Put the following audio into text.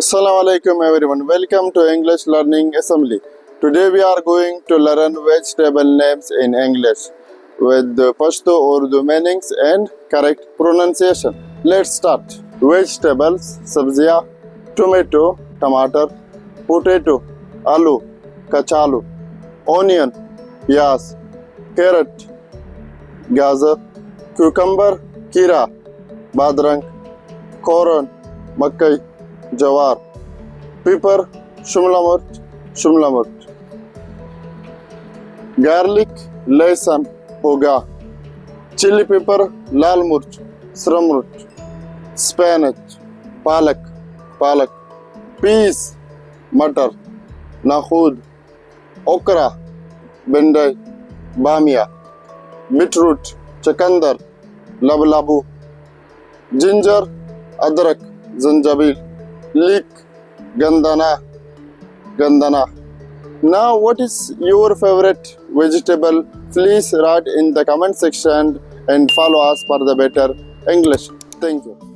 Assalamu alaikum everyone. Welcome to English Learning Assembly. Today we are going to learn vegetable names in English with the Pashto Urdu meanings and correct pronunciation. Let's start. Vegetables, sabziya, tomato, टमाटर, potato, आलू, कचालू, onion, प्याज, carrot, गाजर, cucumber, खीरा, बादरंग, corn, मकई, जवार, paper, Shimla मिर्च, garlic, लहसुन, होगा, चिली पेपर, लाल मिर्च, श्रम मिर्च, स्पेनच, पालक, पीस, मटर, नाखूद, ओकरा, भिंडी, बामिया, बीटरूट, चकंदर, लबलाबू, जिंजर, अदरक, जंजाबिल, leek, gandana. Now, what is your favorite vegetable? Please write in the comment section and follow us for the better English. Thank you.